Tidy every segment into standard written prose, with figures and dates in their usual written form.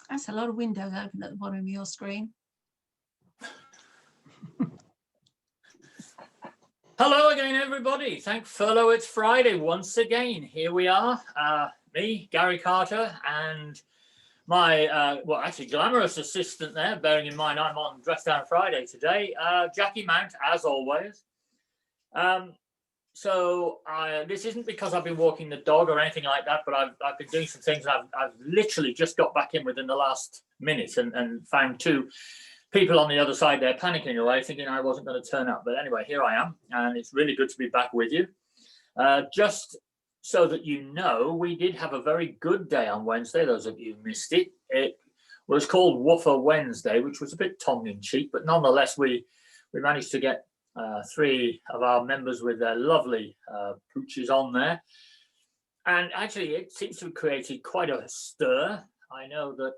That's a lot of windows open at the bottom of your screen. Hello again, everybody. Thank Furlough, it's Friday once again. Here we are, me, Garry Carter, and my, well, actually glamorous assistant there, bearing in mind I'm on Dress Down Friday today, Jacquie Mount, as always. This isn't because I've been walking the dog or anything like that, but I've been doing some things. I've literally just got back in within the last minute and found two people on the other side there panicking away, thinking I wasn't going to turn up. But anyway, here I am, and it's really good to be back with you. Just so that you know, we did have a very good day on Wednesday. Those of you who missed it, it was called Woofer Wednesday, which was a bit tongue-in-cheek, but nonetheless, we managed to get 3 of our members with their lovely pooches on there. And actually, it seems to have created quite a stir. I know that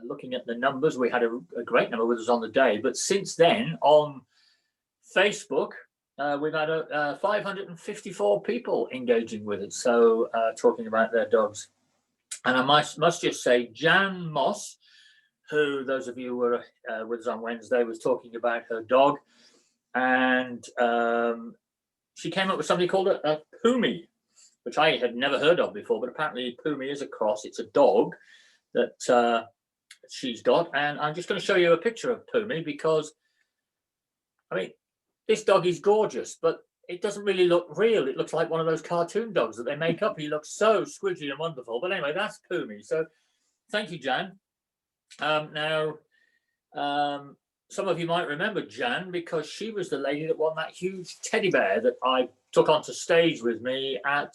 looking at the numbers, we had a great number with us on the day, but since then on Facebook, we've had 554 people engaging with it, so talking about their dogs. And I must just say, Jan Moss, who those of you who were with us on Wednesday, was talking about her dog, and she came up with something called a Pumi, which I had never heard of before, but apparently Pumi is a cross. It's a dog that she's got, and I'm just going to show you a picture of Pumi because, I mean, this dog is gorgeous, but it doesn't really look real. It looks like one of those cartoon dogs that they make up. He looks so squidgy and wonderful. But anyway, that's Pumi. So thank you, Jan. Some of you might remember Jan because she was the lady that won that huge teddy bear that I took onto stage with me at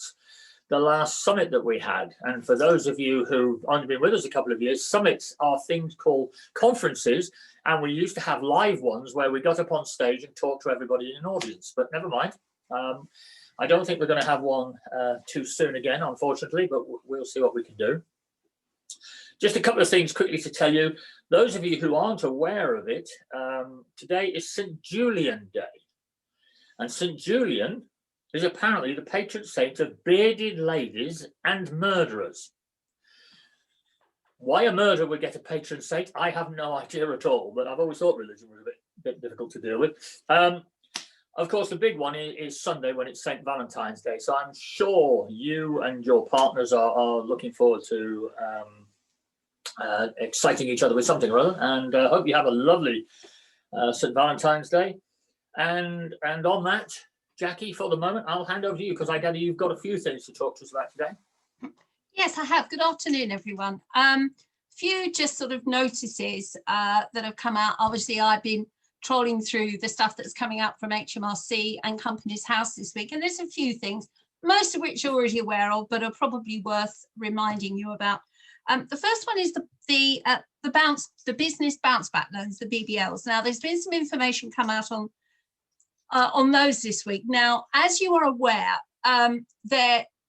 the last summit that we had. And for those of you who've only been with us a couple of years, summits are things called conferences, and we used to have live ones where we got up on stage and talked to everybody in an audience. But never mind. I don't think we're going to have one too soon again, unfortunately, but we'll see what we can do. Just a couple of things quickly to tell you. Those of you who aren't aware of it, today is St. Julian Day. And St. Julian is apparently the patron saint of bearded ladies and murderers. Why a murderer would get a patron saint, I have no idea at all, but I've always thought religion was a bit difficult to deal with. Of course, the big one is Sunday when it's St. Valentine's Day. So I'm sure you and your partners are looking forward to exciting each other with something or other, and I hope you have a lovely St. Valentine's Day. And on that, Jacquie, for the moment, I'll hand over to you because I gather you've got a few things to talk to us about today. Yes, I have. Good afternoon, everyone. Few just sort of notices that have come out. Obviously, I've been trolling through the stuff that's coming up from HMRC and Companies House this week, and there's a few things, most of which you're already aware of, but are probably worth reminding you about. The first one is the business bounce back loans, the BBLs. Now, there's been some information come out on those this week. Now, as you are aware,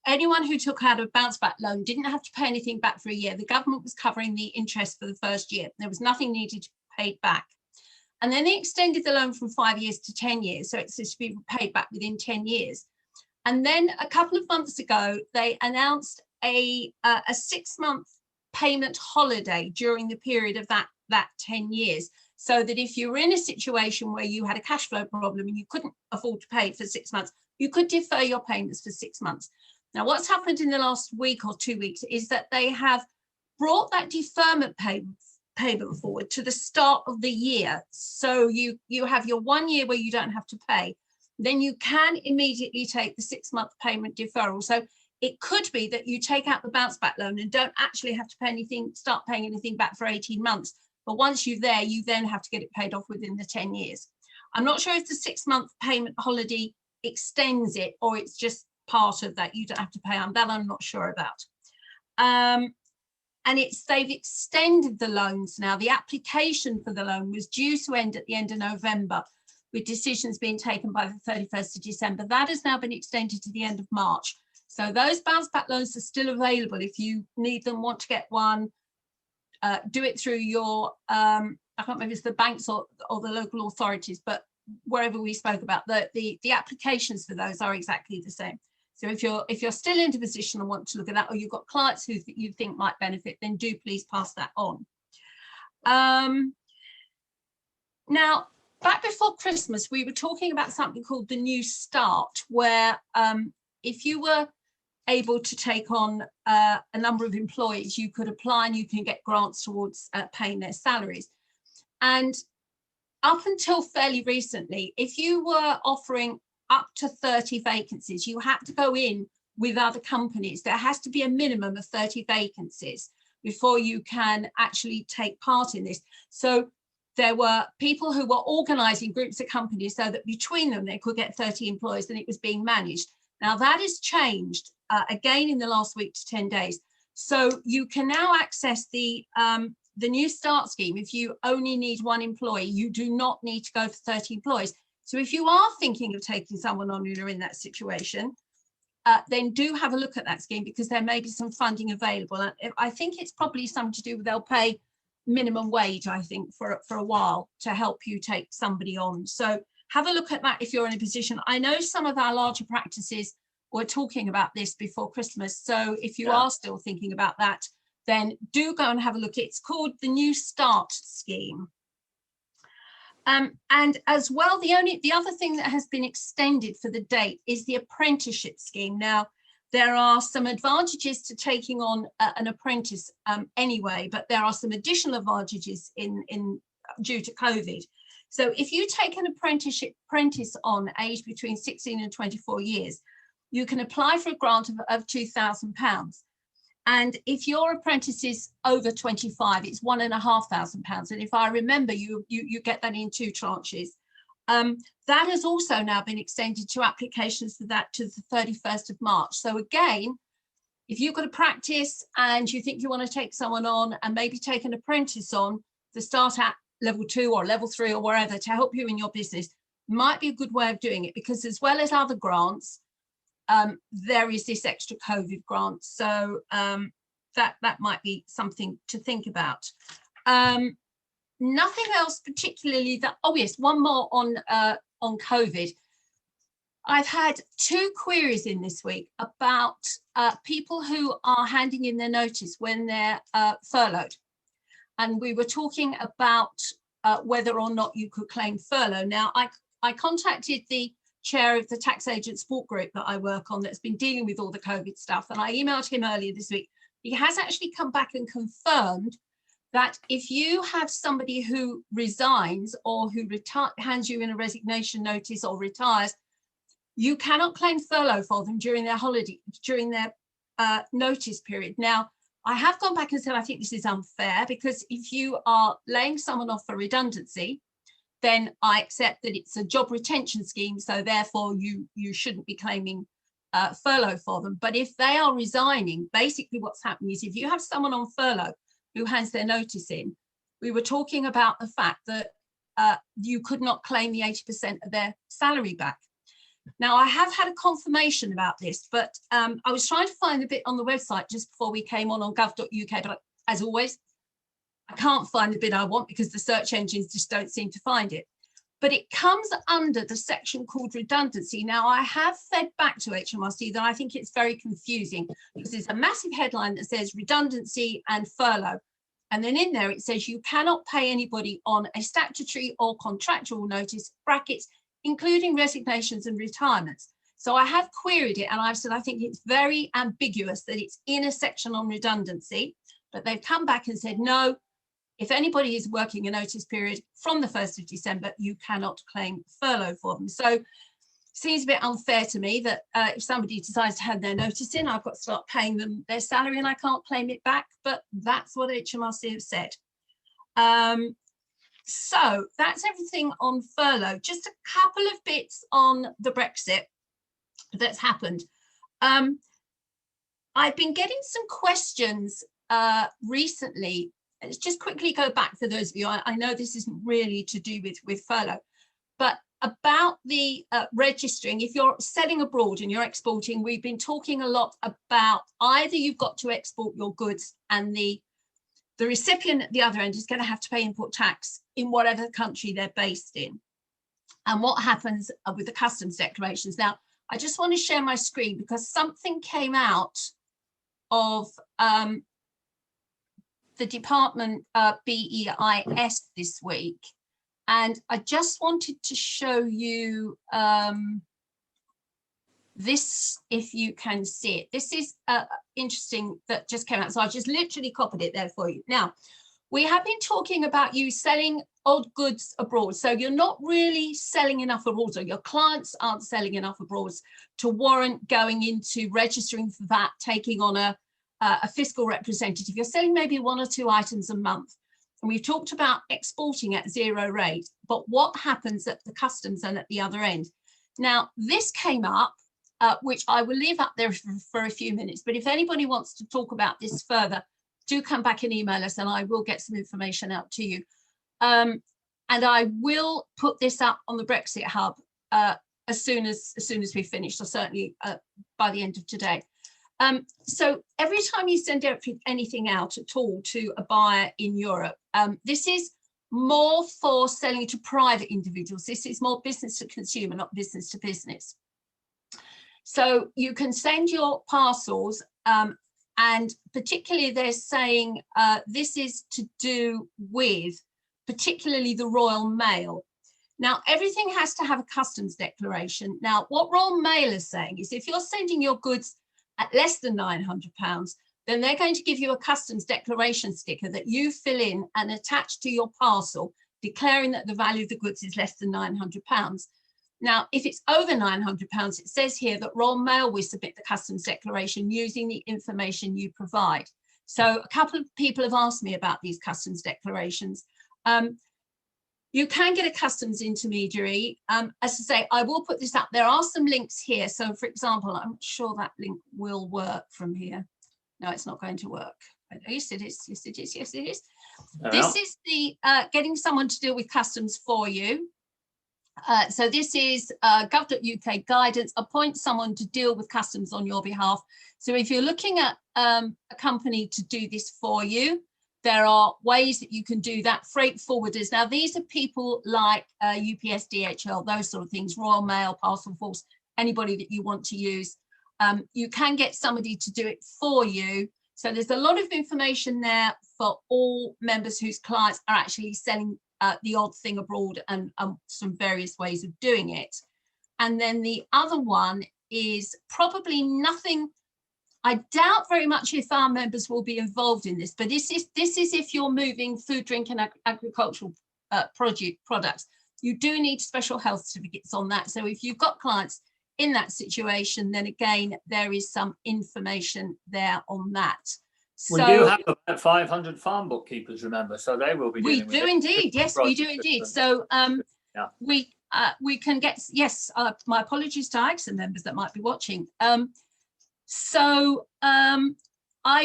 anyone who took out a bounce back loan didn't have to pay anything back for a year. The government was covering the interest for the first year. There was nothing needed to be paid back. And then they extended the loan from 5 years to 10 years. So it's to be paid back within 10 years. And then a couple of months ago, they announced a 6-month payment holiday during the period of that 10 years. So that if you were in a situation where you had a cash flow problem and you couldn't afford to pay for 6 months, you could defer your payments for 6 months. Now, what's happened in the last week or 2 weeks is that they have brought that deferment payment forward to the start of the year. So you have your 1 year where you don't have to pay. Then you can immediately take the 6-month payment deferral. So it could be that you take out the bounce back loan and don't actually have to pay anything, start paying anything back for 18 months. But once you're there, you then have to get it paid off within the 10 years. I'm not sure if the 6-month payment holiday extends it or it's just part of that. You don't have to pay on that. I'm not sure about. And they've extended the loans now. The application for the loan was due to end at the end of November, with decisions being taken by the 31st of December. That has now been extended to the end of March. So those bounce back loans are still available if you need them, want to get one. Do it through your, I can't remember if it's the banks or the local authorities, but wherever we spoke about, the applications for those are exactly the same. So if you're still in a position and want to look at that, or you've got clients who you think might benefit, then do please pass that on. Now, back before Christmas, we were talking about something called the New Start, where if you were able to take on a number of employees, you could apply and you can get grants towards paying their salaries. And up until fairly recently, if you were offering up to 30 vacancies, you had to go in with other companies. There has to be a minimum of 30 vacancies before you can actually take part in this. So there were people who were organising groups of companies so that between them they could get 30 employees and it was being managed. Now that has changed again in the last week to 10 days. So you can now access the New Start scheme. If you only need one employee, you do not need to go for 30 employees. So if you are thinking of taking someone on who are in that situation, then do have a look at that scheme, because there may be some funding available. And I think it's probably something to do with they'll pay minimum wage, I think, for a while to help you take somebody on. So have a look at that if you're in a position. I know some of our larger practices were talking about this before Christmas. So if you are still thinking about that, then do go and have a look. It's called the New Start scheme. And as well, the other thing that has been extended for the date is the apprenticeship scheme. Now, there are some advantages to taking on an apprentice anyway, but there are some additional advantages due to COVID. So if you take an apprentice on aged between 16 and 24 years, you can apply for a grant of £2,000. And if your apprentice is over 25, it's £1,500. And if I remember, you get that in 2 tranches. That has also now been extended to applications for that to the 31st of March. So again, if you've got a practice and you think you want to take someone on and maybe take an apprentice on to start at level 2 or level 3 or wherever to help you in your business, might be a good way of doing it, because as well as other grants, there is this extra COVID grant. So that might be something to think about. Nothing else particularly that, oh yes, one more on COVID. I've had 2 queries in this week about people who are handing in their notice when they're furloughed. And we were talking about whether or not you could claim furlough. Now, I contacted the chair of the tax agent support group that I work on that's been dealing with all the COVID stuff. And I emailed him earlier this week. He has actually come back and confirmed that if you have somebody who resigns or who hands you in a resignation notice or retires, you cannot claim furlough for them during their notice period. Now, I have gone back and said, I think this is unfair, because if you are laying someone off for redundancy, then I accept that it's a job retention scheme. So therefore you shouldn't be claiming furlough for them. But if they are resigning, basically what's happening is if you have someone on furlough who hands their notice in, we were talking about the fact that you could not claim the 80% of their salary back. Now, I have had a confirmation about this, but I was trying to find a bit on the website just before we came on gov.uk, but as always, I can't find the bit I want because the search engines just don't seem to find it. But it comes under the section called redundancy. Now, I have fed back to HMRC that I think it's very confusing, because there's a massive headline that says redundancy and furlough. And then in there, it says you cannot pay anybody on a statutory or contractual notice, brackets, including resignations and retirements. So I have queried it and I've said, I think it's very ambiguous that it's in a section on redundancy, but they've come back and said, no, if anybody is working a notice period from the 1st of December, you cannot claim furlough for them. So it seems a bit unfair to me that if somebody decides to hand their notice in, I've got to start paying them their salary and I can't claim it back, but that's what HMRC have said. So that's everything on furlough. Just a couple of bits on the Brexit that's happened. I've been getting some questions recently. Let's just quickly go back for those of you. I know this isn't really to do with furlough, but about the registering. If you're selling abroad and you're exporting, we've been talking a lot about either you've got to export your goods and the recipient at the other end is going to have to pay import tax in whatever country they're based in. And what happens with the customs declarations. Now, I just want to share my screen because something came out of the department BEIS this week, and I just wanted to show you this, if you can see it. This is interesting that just came out, so I just literally copied it there for you. Now, we have been talking about you selling odd goods abroad, so you're not really selling enough abroad, or your clients aren't selling enough abroad to warrant going into registering for that, taking on a fiscal representative. You're selling maybe 1 or 2 items a month. And we've talked about exporting at 0 rate, but what happens at the customs and at the other end? Now, this came up, which I will leave up there for a few minutes, but if anybody wants to talk about this further, do come back and email us and I will get some information out to you. And I will put this up on the Brexit Hub as soon as we finish, or certainly by the end of today. So every time you send anything out at all to a buyer in Europe, this is more for selling to private individuals. This is more business to consumer, not business to business. So you can send your parcels, and particularly they're saying this is to do with particularly the Royal Mail. Now, everything has to have a customs declaration. Now, what Royal Mail is saying is if you're sending your goods at less than £900, then they're going to give you a customs declaration sticker that you fill in and attach to your parcel, declaring that the value of the goods is less than £900. Now, if it's over £900, it says here that Royal Mail will submit the customs declaration using the information you provide. So a couple of people have asked me about these customs declarations. You can get a customs intermediary. As I say, I will put this up. There are some links here. So, for example, I'm sure that link will work from here. No, it's not going to work. Yes, it is. Yes, it is. Yes, it is. This is the getting someone to deal with customs for you. So this is gov.uk guidance. Appoint someone to deal with customs on your behalf. So if you're looking at a company to do this for you, there are ways that you can do that. Freight forwarders. Now, these are people like UPS, DHL, those sort of things, Royal Mail, Parcel Force, anybody that you want to use. You can get somebody to do it for you. So there's a lot of information there for all members whose clients are actually selling the odd thing abroad, and some various ways of doing it. And then the other one is probably nothing. I doubt very much if our members will be involved in this, but this is if you're moving food, drink and agricultural products. You do need special health certificates on that. So if you've got clients in that situation, then again, there is some information there on that. We So, do have about 500 farm bookkeepers, remember, so they will be dealing with it. We do indeed, yes, we do indeed. So yeah. We can get, yes, my apologies to AXA members that might be watching. I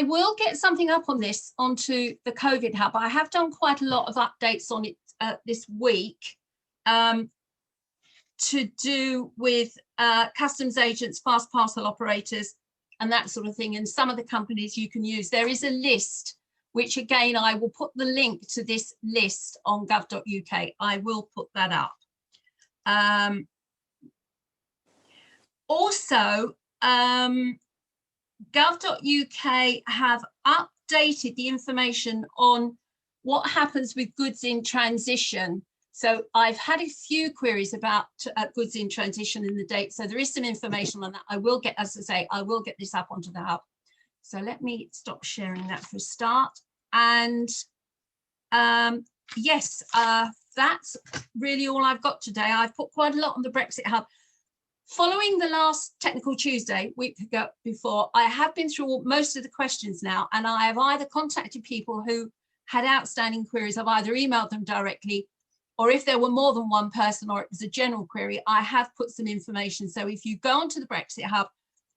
will get something up on this onto the COVID Hub. I have done quite a lot of updates on it this week to do with customs agents, fast parcel operators, and that sort of thing, and some of the companies you can use. There is a list, which again, I will put the link to this list on gov.uk. I will put that up. Also, gov.uk have updated the information on what happens with goods in transition. So I've had a few queries about goods in transition in the date. So there is some information on that. I will get, as I say, I will get this up onto the Hub. So let me stop sharing that for a start. And yes, that's really all I've got today. I've put quite a lot on the Brexit Hub. Following the last Technical Tuesday, week ago before, I have been through most of the questions now, and I have either contacted people who had outstanding queries. I've either emailed them directly, or if there were more than one person or it was a general query, I have put some information. So if you go onto the Brexit Hub,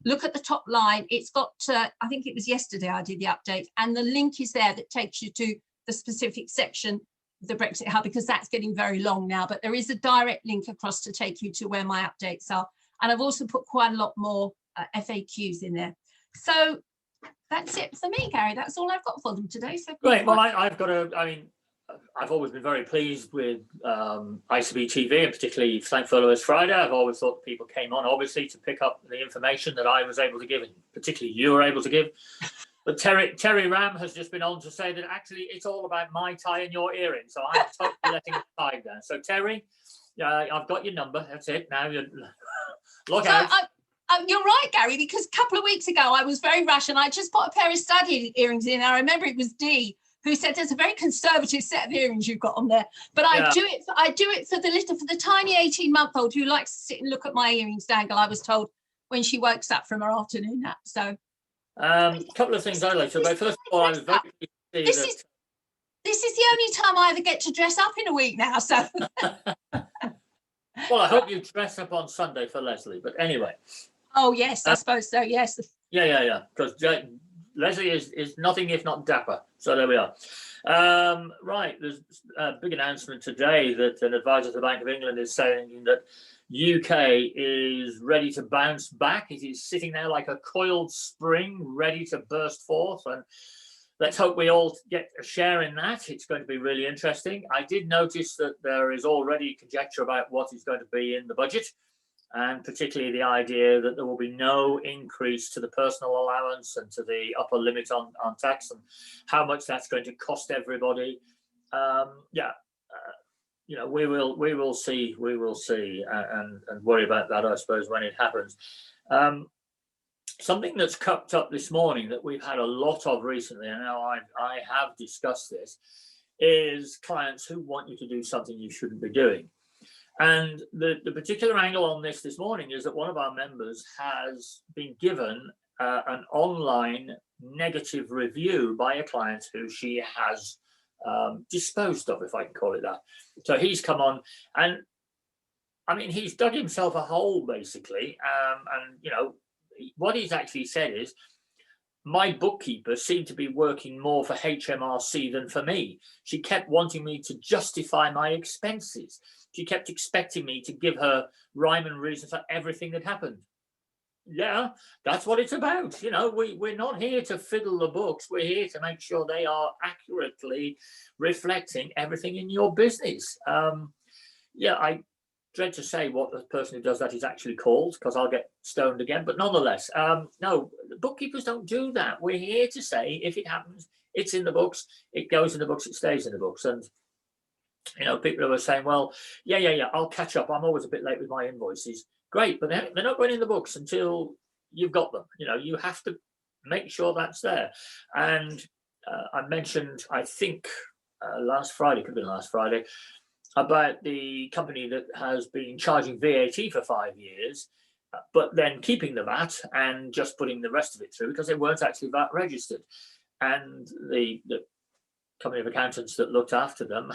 look at the top line, it's got, I think it was yesterday I did the update, and the link is there that takes you to the specific section of the Brexit Hub, because that's getting very long now, but there is a direct link across to take you to where my updates are. And I've also put quite a lot more FAQs in there. So that's it for me, Gary. That's all I've got for them today. So great. Well, I've got a, I mean, I've always been very pleased with ICB TV, and particularly Thank Furlough Friday. I've always thought people came on, obviously, to pick up the information that I was able to give, and particularly you were able to give. But Terry Ram has just been on to say that actually it's all about my tie and your earring. So I'm totally letting the tie down. So Terry, I've got your number. That's it. Now you look out. You're right, Gary, because a couple of weeks ago I was very rash and I just put a pair of study earrings in. I remember it was Dee who said there's a very conservative set of earrings you've got on there. But I do it for the tiny 18-month-old who likes to sit and look at my earrings dangle, I was told, when she wakes up from her afternoon nap. So a couple of things I'd like to say. First of all, I was very pleased to see this is the only time I ever get to dress up in a week now. So well, I hope you dress up on Sunday for Leslie. But anyway. Oh yes, I suppose so. Yes. Yeah. Because Leslie is nothing if not dapper. So there we are. Right, there's a big announcement today that an advisor to the Bank of England is saying that UK is ready to bounce back. It is sitting there like a coiled spring, ready to burst forth. And let's hope we all get a share in that. It's going to be really interesting. I did notice that there is already conjecture about what is going to be in the budget, and particularly the idea that there will be no increase to the personal allowance and to the upper limit on tax, and how much that's going to cost everybody. We will see, and worry about that, I suppose, when it happens. Something that's cooked up this morning that we've had a lot of recently, and now I have discussed this, is clients who want you to do something you shouldn't be doing. And the particular angle on this morning is that one of our members has been given an online negative review by a client who she has disposed of, if I can call it that. So he's come on, and I mean, he's dug himself a hole, basically. And, you know, what he's actually said is, my bookkeeper seemed to be working more for HMRC than for me. She kept wanting me to justify my expenses. She kept expecting me to give her rhyme and reason for everything that happened. Yeah, that's what it's about. You know, we're not here to fiddle the books. We're here to make sure they are accurately reflecting everything in your business. I dread to say what the person who does that is actually called, because I'll get stoned again. But nonetheless, no, the bookkeepers don't do that. We're here to say, if it happens, it's in the books, it goes in the books, it stays in the books. And, you know, people who are saying, well, yeah, I'll catch up. I'm always a bit late with my invoices. Great, but they're not going in the books until you've got them. You know, you have to make sure that's there. And I mentioned, I think last Friday, could have been last Friday, about the company that has been charging VAT for 5 years, but then keeping the VAT and just putting the rest of it through because they weren't actually VAT registered. And the company of accountants that looked after them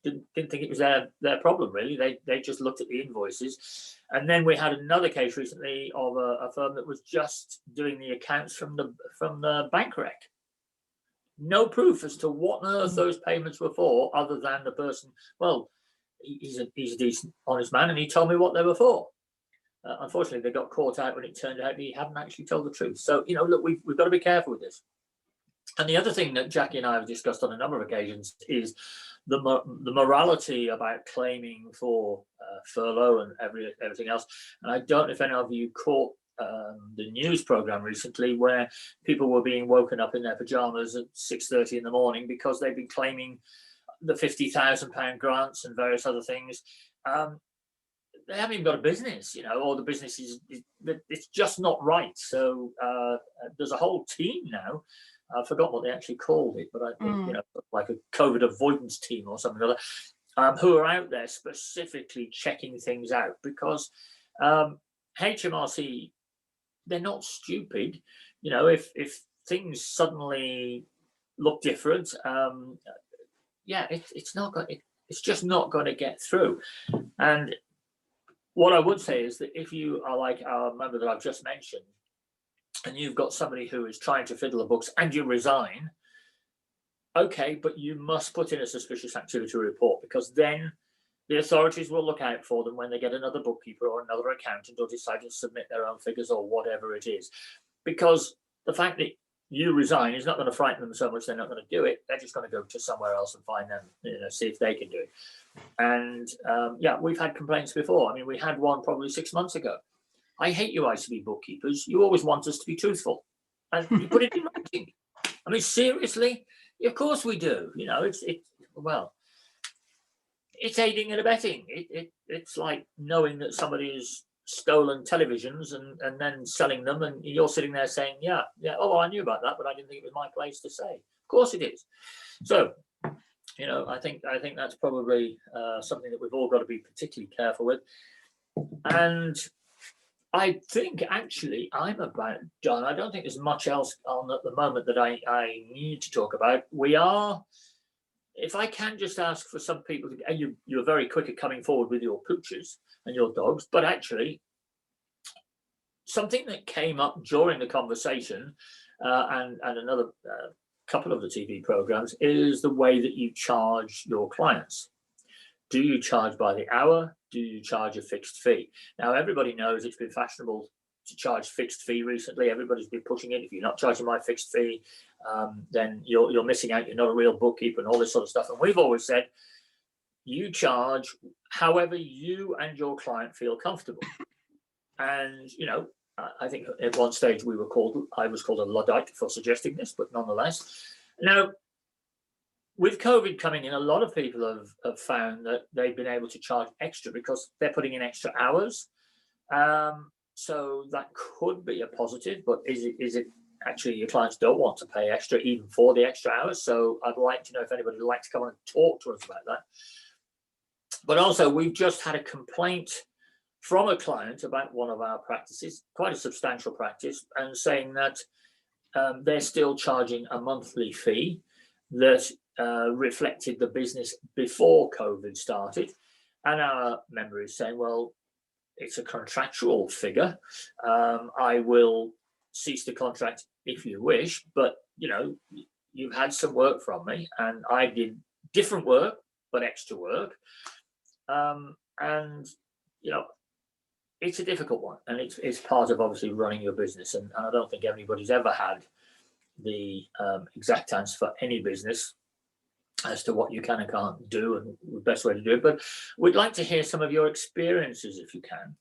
didn't think it was their problem, really. They just looked at the invoices. And then we had another case recently of a firm that was just doing the accounts from the bank rec. No proof as to what on earth those payments were for, other than the person, well, he's a decent, honest man, and he told me what they were for. Unfortunately, they got caught out when it turned out he hadn't actually told the truth. So, you know, look, we've got to be careful with this. And the other thing that Jackie and I have discussed on a number of occasions is the morality about claiming for furlough and everything else. And I don't know if any of you caught the news program recently where people were being woken up in their pajamas at 6:30 in the morning because they've been claiming the £50,000 grants and various other things. They haven't even got a business, you know, or the business it's just not right. So there's a whole team now. I forgot what they actually called it, but I think, you know, like a COVID avoidance team or something like that, who are out there specifically checking things out, because HMRC, they're not stupid. You know, if things suddenly look different, it's just not going to get through. And what I would say is that if you are like our member that I've just mentioned, and you've got somebody who is trying to fiddle the books and you resign, okay, but you must put in a suspicious activity report, because then the authorities will look out for them when they get another bookkeeper or another accountant or decide to submit their own figures or whatever it is. Because the fact that you resign is not going to frighten them so much they're not going to do it. They're just going to go to somewhere else and find them, you know, see if they can do it. And we've had complaints before. I mean, we had one probably 6 months ago. I hate you ICB bookkeepers. You always want us to be truthful. And you put it in writing. I mean, seriously, of course we do. You know, well, it's aiding and abetting. It's like knowing that somebody has stolen televisions and then selling them, and you're sitting there saying, yeah, oh, I knew about that, but I didn't think it was my place to say. Of course it is. So, you know, I think that's probably something that we've all got to be particularly careful with. And I think actually I'm about done. I don't think there's much else on at the moment that I need to talk about. We are, if I can just ask for some people, you're very quick at coming forward with your pooches and your dogs, but actually something that came up during the conversation and another couple of the TV programs is the way that you charge your clients. Do you charge by the hour? Do you charge a fixed fee? Now, everybody knows it's been fashionable to charge fixed fee recently. Everybody's been pushing it. If you're not charging my fixed fee, then you're missing out. You're not a real bookkeeper and all this sort of stuff. And we've always said, you charge however you and your client feel comfortable. And, you know, I think at one stage I was called a Luddite for suggesting this, but nonetheless. Now, with COVID coming in, a lot of people have found that they've been able to charge extra because they're putting in extra hours. So that could be a positive, but is it actually your clients don't want to pay extra even for the extra hours? So I'd like to know if anybody would like to come on and talk to us about that. But also, we've just had a complaint from a client about one of our practices, quite a substantial practice, and saying that they're still charging a monthly fee that reflected the business before COVID started. And our member is saying, well, it's a contractual figure. I will cease the contract if you wish, but, you know, you've had some work from me and I did different work, but extra work. And, you know, it's a difficult one, and it's part of obviously running your business. And I don't think anybody's ever had the exact answer for any business as to what you can and can't do and the best way to do it. But we'd like to hear some of your experiences if you can.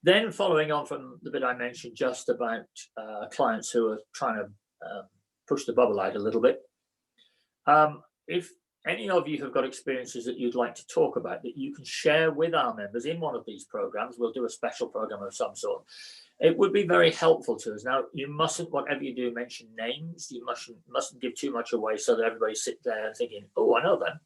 Then following on from the bit I mentioned just about clients who are trying to push the bubble out a little bit. If any of you have got experiences that you'd like to talk about that you can share with our members in one of these programs, we'll do a special program of some sort. It would be very helpful to us. Now, you mustn't, whatever you do, mention names. You mustn't give too much away so that everybody sit there thinking, oh, I know them.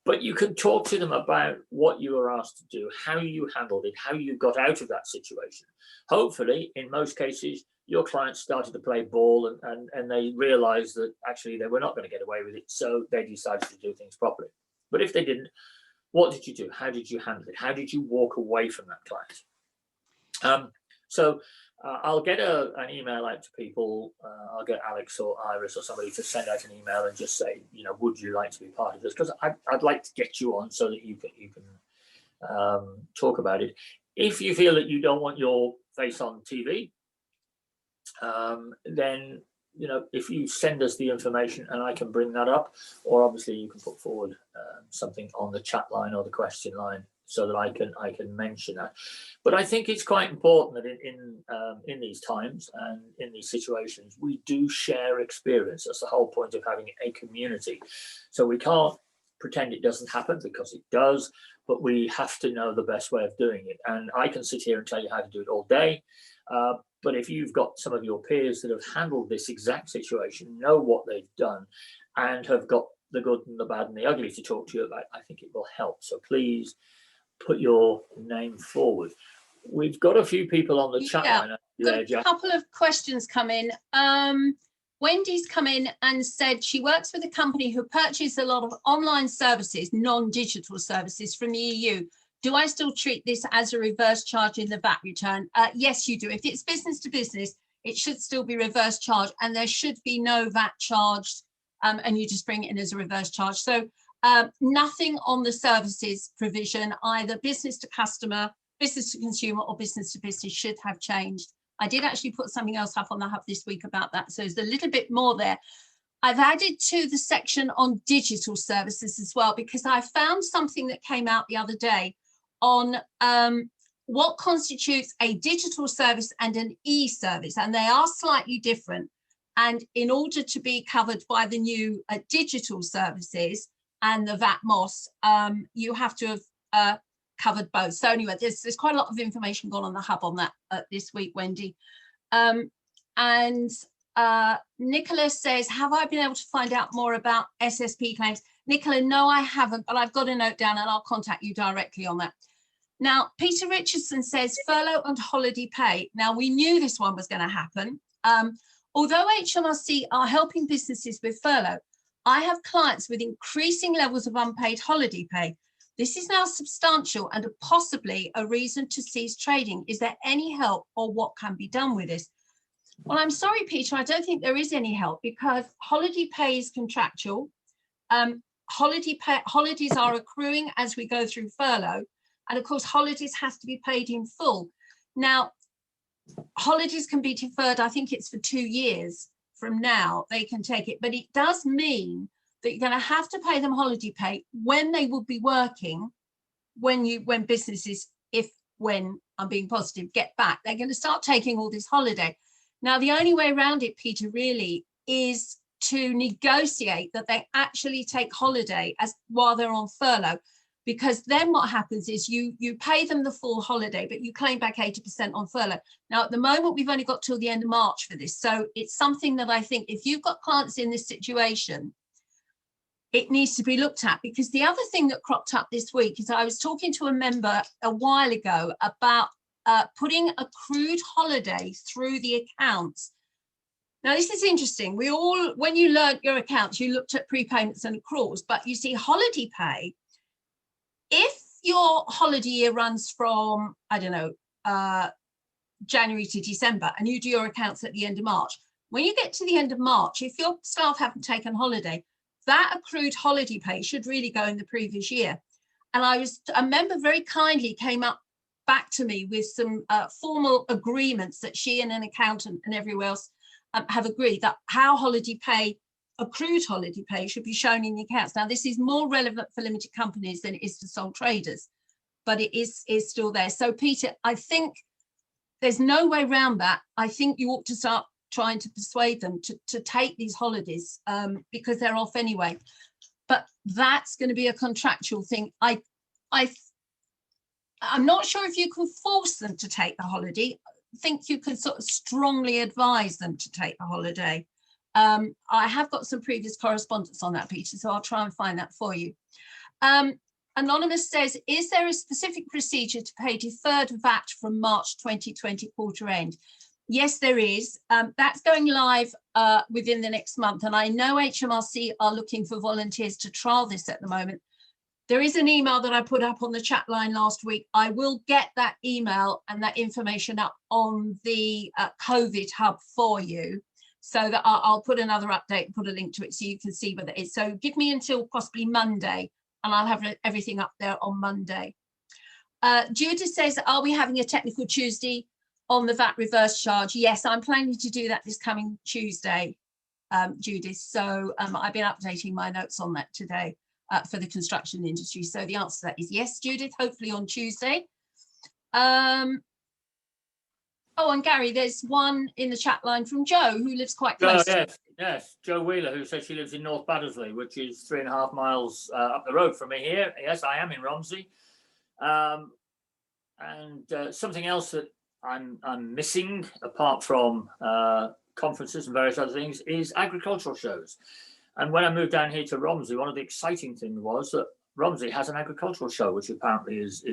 But you can talk to them about what you were asked to do, how you handled it, how you got out of that situation. Hopefully, in most cases, your clients started to play ball and they realized that actually they were not going to get away with it. So they decided to do things properly. But if they didn't, what did you do? How did you handle it? How did you walk away from that client? So I'll get an email out to people. I'll get Alex or Iris or somebody to send out an email and just say, you know, would you like to be part of this? Because I'd like to get you on so that you can talk about it. If you feel that you don't want your face on TV, then, you know, if you send us the information and I can bring that up, or obviously you can put forward something on the chat line or the question line so that I can mention that. But I think it's quite important that in these times and in these situations, we do share experience. That's the whole point of having a community. So we can't pretend it doesn't happen, because it does, but we have to know the best way of doing it. And I can sit here and tell you how to do it all day. But if you've got some of your peers that have handled this exact situation, know what they've done, and have got the good and the bad and the ugly to talk to you about, I think it will help. So please put your name forward. We've got a few people on the chat line. Got a couple of questions come in. Wendy's come in and said she works with a company who purchases a lot of online services, non-digital services from the EU. Do I still treat this as a reverse charge in the VAT return? Yes, you do. If it's business to business, it should still be reverse charge, and there should be no VAT charged, and you just bring it in as a reverse charge. So nothing on the services provision, either business to customer, business to consumer, or business to business, should have changed. I did actually put something else up on the hub this week about that, so there's a little bit more there. I've added to the section on digital services as well, because I found something that came out the other day on what constitutes a digital service and an e-service, and they are slightly different. And in order to be covered by the new digital services and the VAT MOS, you have to have covered both. So anyway, there's quite a lot of information gone on the hub on that this week, Wendy. And Nicola says, have I been able to find out more about SSP claims? Nicola, no, I haven't, but I've got a note down and I'll contact you directly on that. Now, Peter Richardson says furlough and holiday pay. Now, we knew this one was going to happen. Although HMRC are helping businesses with furlough, I have clients with increasing levels of unpaid holiday pay. This is now substantial and possibly a reason to cease trading. Is there any help or what can be done with this? Well, I'm sorry, Peter, I don't think there is any help because holiday pay is contractual. Holidays are accruing as we go through furlough. And of course, holidays has to be paid in full. Now, holidays can be deferred, I think it's for 2 years from now, they can take it. But it does mean that you're going to have to pay them holiday pay when they will be working, when businesses, when I'm being positive, get back. They're going to start taking all this holiday. Now, the only way around it, Peter, really is to negotiate that they actually take holiday while they're on furlough, because then what happens is you pay them the full holiday, but you claim back 80% on furlough. Now, at the moment, we've only got till the end of March for this. So it's something that I think if you've got clients in this situation, it needs to be looked at. Because the other thing that cropped up this week is I was talking to a member a while ago about putting accrued holiday through the accounts. Now, this is interesting. When you learned your accounts, you looked at prepayments and accruals, but you see holiday pay, if your holiday year runs from, I don't know, January to December, and you do your accounts at the end of March, when you get to the end of March, if your staff haven't taken holiday, that accrued holiday pay should really go in the previous year. And a member very kindly came back to me with some formal agreements that she and an accountant and everyone else have agreed that how accrued holiday pay should be shown in the accounts. Now, this is more relevant for limited companies than it is for sole traders, but it is still there. So, Peter, I think there's no way around that. I think you ought to start trying to persuade them to take these holidays because they're off anyway. But that's going to be a contractual thing. I'm not sure if you can force them to take the holiday. I think you can sort of strongly advise them to take the holiday. I have got some previous correspondence on that, Peter, so I'll try and find that for you. Anonymous says, is there a specific procedure to pay deferred VAT from March 2020 quarter end? Yes, there is. That's going live within the next month. And I know HMRC are looking for volunteers to trial this at the moment. There is an email that I put up on the chat line last week. I will get that email and that information up on the COVID hub for you, so that I'll put another update and put a link to it so you can see what it is. So give me until possibly Monday and I'll have everything up there on Monday. Judith says, are we having a technical Tuesday on the VAT reverse charge? Yes, I'm planning to do that this coming Tuesday, Judith. So I've been updating my notes on that today for the construction industry. So the answer to that is yes, Judith, hopefully on Tuesday. Oh, and Gary, there's one in the chat line from Joe, who lives quite close. Yes, Joe Wheeler, who says she lives in North Baddesley, which is 3.5 miles up the road from me here. Yes, I am in Romsey. And something else that I'm missing, apart from conferences and various other things, is agricultural shows. And when I moved down here to Romsey, one of the exciting things was that Romsey has an agricultural show, which apparently is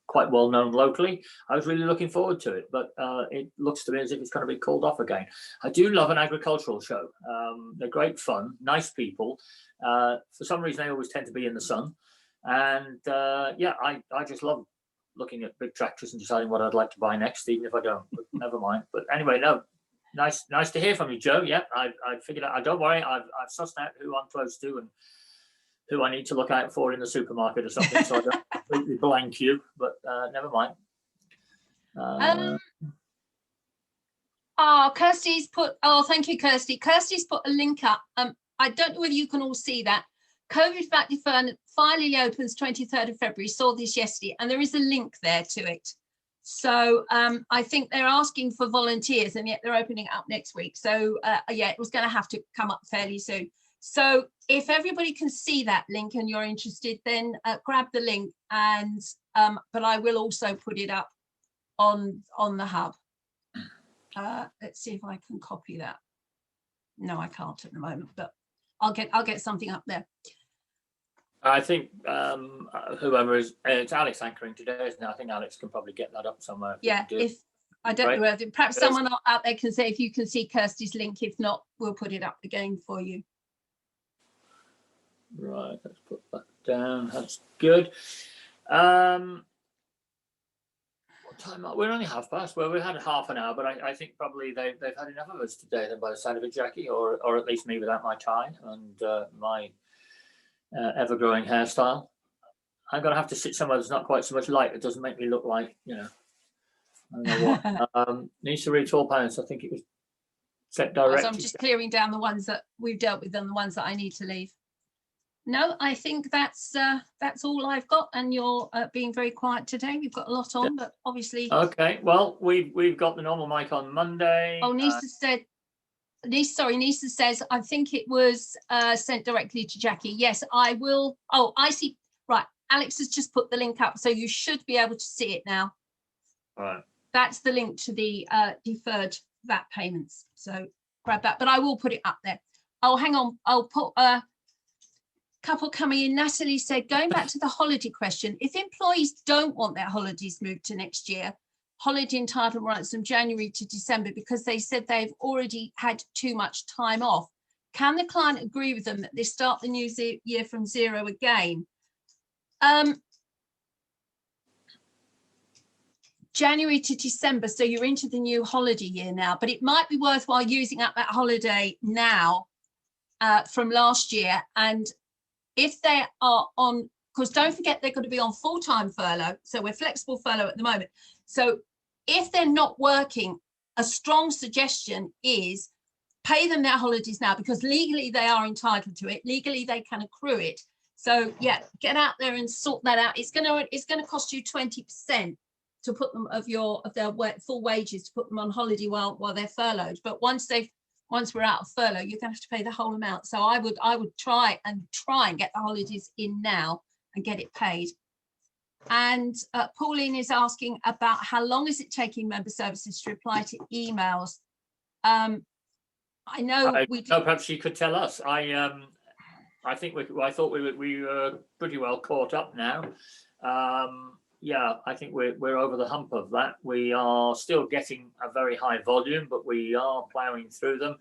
quite well known locally. I was really looking forward to it, but it looks to me as if it's going to be called off again. I do love an agricultural show. They're great fun, nice people. For some reason, they always tend to be in the sun. And yeah, I just love looking at big tractors and deciding what I'd like to buy next, even if I don't, but never mind. But anyway, no, nice to hear from you, Joe. Yeah, I figured out, don't worry, I've sussed out who I'm close to and who I need to look out for in the supermarket or something, so I don't completely blank you, but never mind. Kirsty's put, thank you, Kirsty. Kirsty's put a link up. I don't know whether you can all see that. COVID VAT deferment finally opens 23rd of February. Saw this yesterday, and there is a link there to it. So I think they're asking for volunteers, and yet they're opening it up next week. So yeah, it was going to have to come up fairly soon. So if everybody can see that link and you're interested, then grab the link, and but I will also put it up on the hub. Let's see if I can copy that. No, I can't at the moment, but I'll get something up there. I think whoever is, it's Alex anchoring today, isn't it? I think Alex can probably get that up somewhere. Yeah, if I don't know whether perhaps someone out there can say if you can see Kirsty's link. If not, we'll put it up again for you. Right, let's put that down. That's good. What time? We're only half past. Well, we had half an hour, but I think probably they've had enough of us today. Then, by the sound of it, Jackie, or at least me without my tie and my ever-growing hairstyle. I'm gonna have to sit somewhere that's not quite so much light. It doesn't make me look like, you know, I don't know what. Needs to read all panels. I think it was set direct. So I'm just clearing down the ones that we've dealt with and the ones that I need to leave. No, I think that's all I've got, and you're being very quiet today. We've got a lot on, but obviously. Okay, well, we've got the normal mic on Monday. Oh, Nisa said. Nisa says, I think it was sent directly to Jackie. Yes, I will. Oh, I see. Right. Alex has just put the link up, so you should be able to see it now. All right. That's the link to the deferred VAT payments. So grab that, but I will put it up there. Oh, hang on. I'll put a couple coming in. Natalie said, going back to the holiday question, if employees don't want their holidays moved to next year, holiday entitlement rights from January to December, because they said they've already had too much time off, can the client agree with them that they start the new year from zero again? January to December, so you're into the new holiday year now, but it might be worthwhile using up that holiday now from last year. And if they are on, because don't forget they're going to be on full-time furlough, so we're flexible furlough at the moment. So if they're not working, a strong suggestion is pay them their holidays now, because legally they are entitled to it. Legally they can accrue it. So yeah, get out there and sort that out. It's gonna cost you 20% to put them of their full wages to put them on holiday while they're furloughed. But once we're out of furlough, you're gonna have to pay the whole amount. So I would try and get the holidays in now and get it paid. And Pauline is asking about how long is it taking member services to reply to emails? I know perhaps you could tell us. I think I thought we were pretty well caught up now. Yeah, I think we're over the hump of that. We are still getting a very high volume, but we are ploughing through them.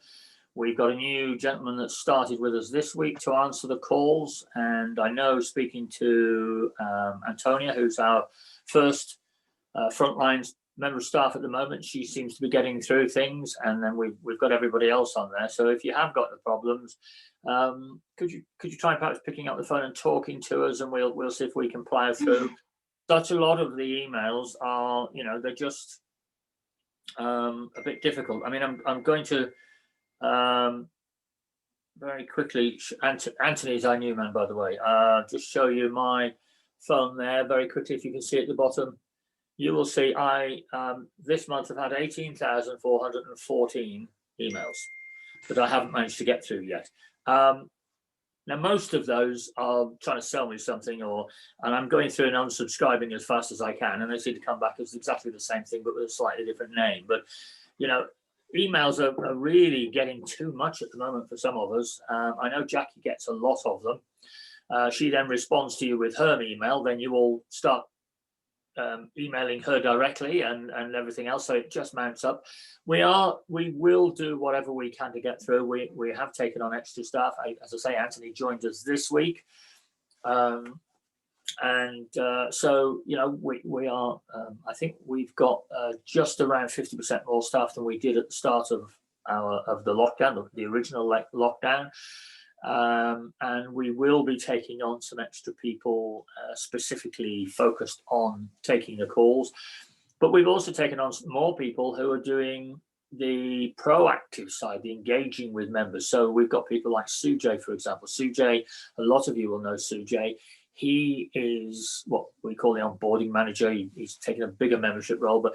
We've got a new gentleman that started with us this week to answer the calls. And I know, speaking to Antonia, who's our first frontline member of staff at the moment, she seems to be getting through things. And then we've got everybody else on there. So if you have got the problems, could you try perhaps picking up the phone and talking to us, and we'll see if we can plough through. Such a lot of the emails are, you know, they're just a bit difficult. I mean, I'm going to very quickly, Anthony's our new man, by the way, just show you my phone there very quickly. If you can see at the bottom, you will see I this month have had 18,414 emails that I haven't managed to get through yet. Now, most of those are trying to sell me something, and I'm going through and unsubscribing as fast as I can, and they seem to come back as exactly the same thing, but with a slightly different name. But, you know, emails are really getting too much at the moment for some of us. I know Jackie gets a lot of them. She then responds to you with her email, then you all start emailing her directly and everything else, so it just mounts up. We will do whatever we can to get through. We have taken on extra staff. As I say, Anthony joined us this week, so you know, we are I think we've got just around 50% more staff than we did at the start of the lockdown, the original lockdown. And we will be taking on some extra people specifically focused on taking the calls. But we've also taken on more people who are doing the proactive side, the engaging with members. So we've got people like Sujay, for example. Sujay, a lot of you will know Sujay. He is what we call the onboarding manager. He's taken a bigger membership role, but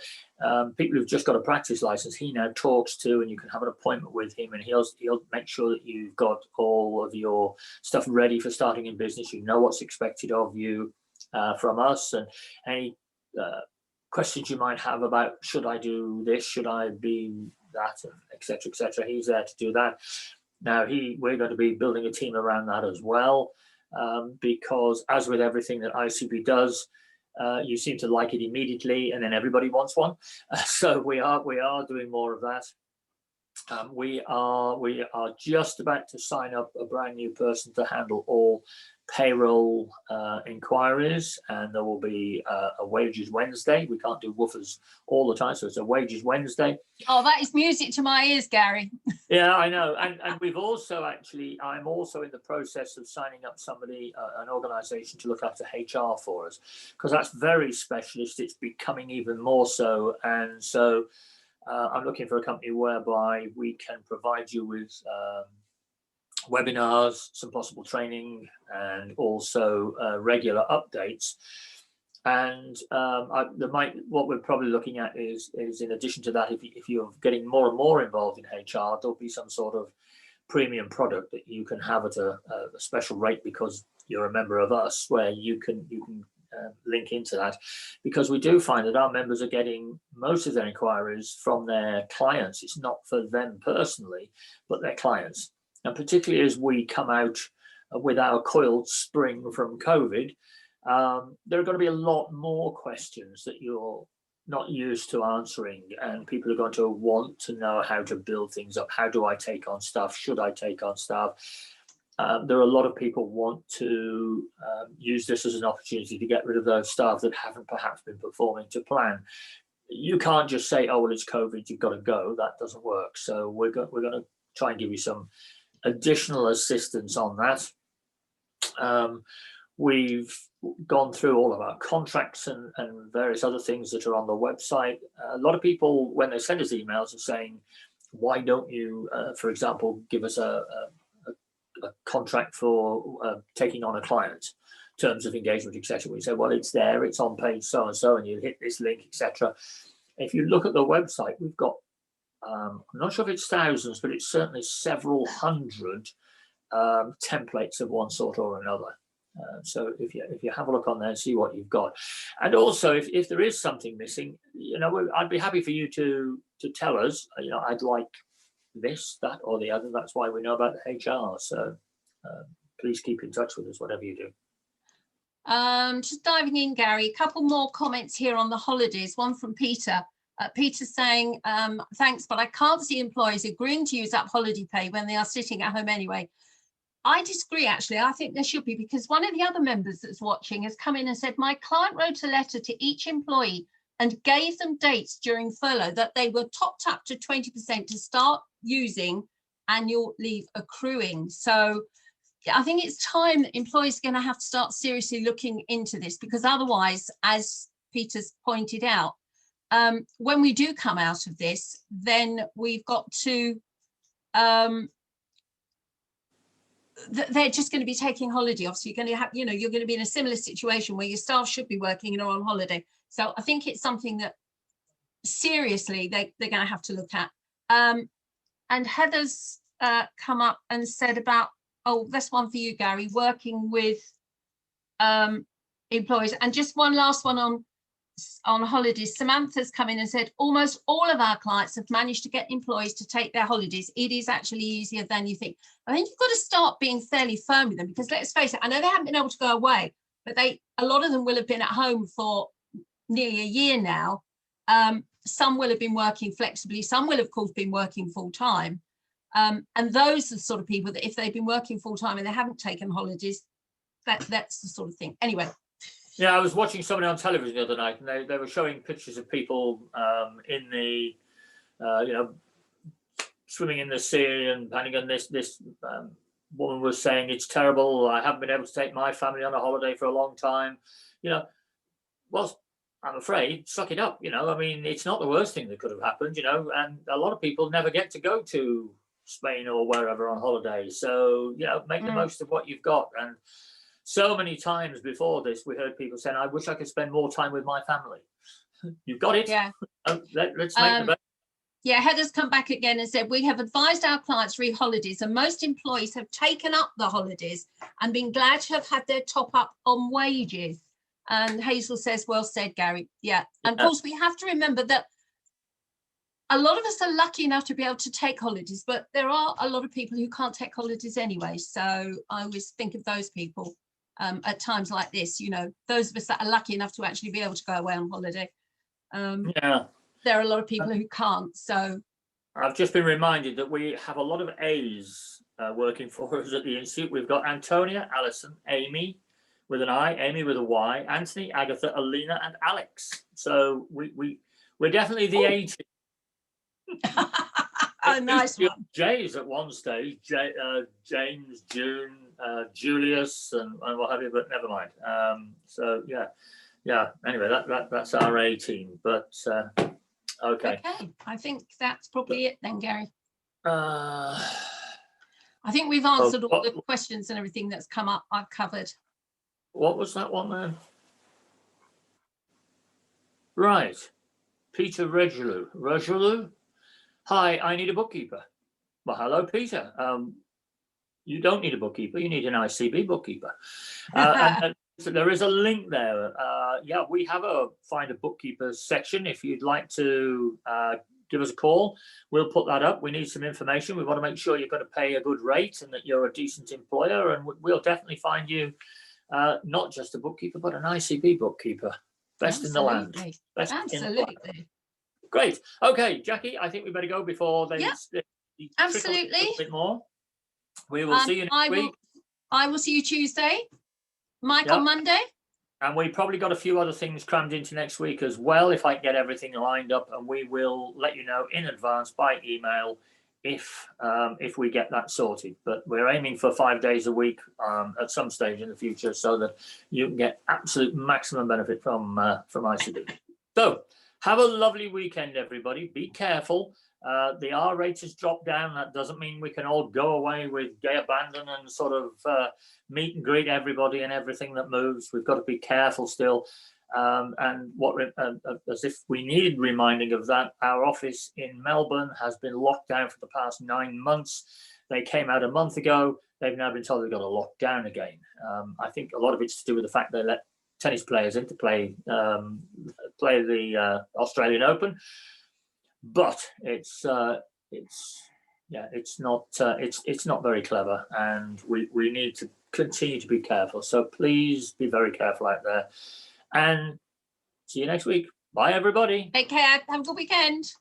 people who've just got a practice license, he now talks to, and you can have an appointment with him, and he'll make sure that you've got all of your stuff ready for starting in business. You know what's expected of you from us, and any questions you might have about, should I do this, should I be that, etc., etc. He's there to do that. Now we're going to be building a team around that as well. Because as with everything that ICB does, you seem to like it immediately, and then everybody wants one. So we are doing more of that. We are just about to sign up a brand new person to handle all payroll inquiries, and there will be a wages Wednesday. We can't do woofers all the time, so it's a wages Wednesday. Oh, that is music to my ears, Garry. Yeah, I know. And we've also I'm also in the process of signing up somebody, an organisation to look after HR for us, because that's very specialist. It's becoming even more so. And so I'm looking for a company whereby we can provide you with webinars, some possible training, and also regular updates. And what we're probably looking at is in addition to that, if you're getting more and more involved in HR, there'll be some sort of premium product that you can have at a special rate because you're a member of us, where you can link into that, because we do find that our members are getting most of their inquiries from their clients. It's not for them personally, but their clients. And particularly as we come out with our coiled spring from COVID, there are going to be a lot more questions that you're not used to answering, and people are going to want to know how to build things up. How do I take on staff? Should I take on staff? There are a lot of people want to use this as an opportunity to get rid of those staff that haven't perhaps been performing to plan. You can't just say, oh, well, it's COVID, you've got to go. That doesn't work. So we're going to try and give you some additional assistance on that. We've gone through all of our contracts and various other things that are on the website. A lot of people, when they send us emails, are saying, why don't you, for example, give us a contract for taking on a client, terms of engagement, etc. We say, well, it's there, it's on page so and so, and you hit this link, etc. If you look at the website, we've got I'm not sure if it's thousands, but it's certainly several hundred templates of one sort or another. So if you have a look on there and see what you've got, and also if there is something missing, I'd be happy for you to tell us. I'd like this, that, or the other. That's why we know about the HR. So please keep in touch with us, whatever you do. Just diving in, Garry, a couple more comments here on the holidays. One from Peter. Peter saying, thanks, but I can't see employees agreeing to use up holiday pay when they are sitting at home anyway. I disagree, actually. I think there should be, because one of the other members that's watching has come in and said, my client wrote a letter to each employee and gave them dates during furlough that they were topped up to 20% to start using annual leave accruing. So I think it's time that employees are going to have to start seriously looking into this, because otherwise, as Peter's pointed out, when we do come out of this, then we've got to, they're just going to be taking holiday. Obviously, you're going to have, you're going to be in a similar situation where your staff should be working and are on holiday. So I think it's something that seriously they're going to have to look at. And Heather's come up and said about, oh, that's one for you, Garry, working with employees. And just one last one on holidays. Samantha's come in and said almost all of our clients have managed to get employees to take their holidays. It is actually easier than you think. I think you've got to start being fairly firm with them, because let's face it, I know they haven't been able to go away, but a lot of them will have been at home for nearly a year now. Some will have been working flexibly, some will of course been working full time, and those are the sort of people that if they've been working full time and they haven't taken holidays, that's the sort of thing. Anyway. Yeah, I was watching somebody on television the other night, and they were showing pictures of people in the, swimming in the sea and planning on this. This woman was saying, it's terrible. I haven't been able to take my family on a holiday for a long time. Well, I'm afraid, suck it up. I mean, it's not the worst thing that could have happened, and a lot of people never get to go to Spain or wherever on holiday. So, make the most of what you've got. And so many times before this, we heard people saying, I wish I could spend more time with my family. You've got it. Yeah. Let's make the best. Yeah, Heather's come back again and said, we have advised our clients re holidays and most employees have taken up the holidays and been glad to have had their top up on wages. And Hazel says, well said, Gary. Yeah. And of course, we have to remember that a lot of us are lucky enough to be able to take holidays, but there are a lot of people who can't take holidays anyway. So I always think of those people at times like this, you know, those of us that are lucky enough to actually be able to go away on holiday. Yeah. There are a lot of people who can't. So I've just been reminded that we have a lot of A's working for us at the Institute. We've got Antonia, Alison, Amy with an I, Amy with a Y, Anthony, Agatha, Alina, and Alex. So we're definitely the A team. a nice one. J's at one stage, James, June, Julius, and what have you, but never mind. So yeah. Anyway, that's our A team. But okay. I think that's probably it then, Gary. I think we've answered all the questions and everything that's come up. I've covered. What was that one then? Right. Peter Regelu. Hi, I need a bookkeeper. Well, hello, Peter. You don't need a bookkeeper. You need an ICB bookkeeper. So there is a link there. Yeah, we have a find a bookkeeper section. If you'd like to give us a call, we'll put that up. We need some information. We want to make sure you're going to pay a good rate and that you're a decent employer. And we'll definitely find you not just a bookkeeper, but an ICB bookkeeper. Best in the land. Best Absolutely. in the land. Great. Okay, Jackie, I think we better go before they absolutely a bit more. We will see you next week. I will see you Tuesday. Mike on Monday. And we probably got a few other things crammed into next week as well, if I can get everything lined up, and we will let you know in advance by email if we get that sorted. But we're aiming for 5 days a week at some stage in the future so that you can get absolute maximum benefit from ICB. So have a lovely weekend, everybody. Be careful. The R rate has dropped down. That doesn't mean we can all go away with gay abandon and sort of meet and greet everybody and everything that moves. We've got to be careful still. And as if we needed reminding of that, our office in Melbourne has been locked down for the past 9 months. They came out a month ago. They've now been told they've got to lock down again. I think a lot of it's to do with the fact they let tennis players in to play the Australian Open. But it's not very clever, and we need to continue to be careful. So please be very careful out there, and see you next week. Bye, everybody. Take care. Have a good weekend.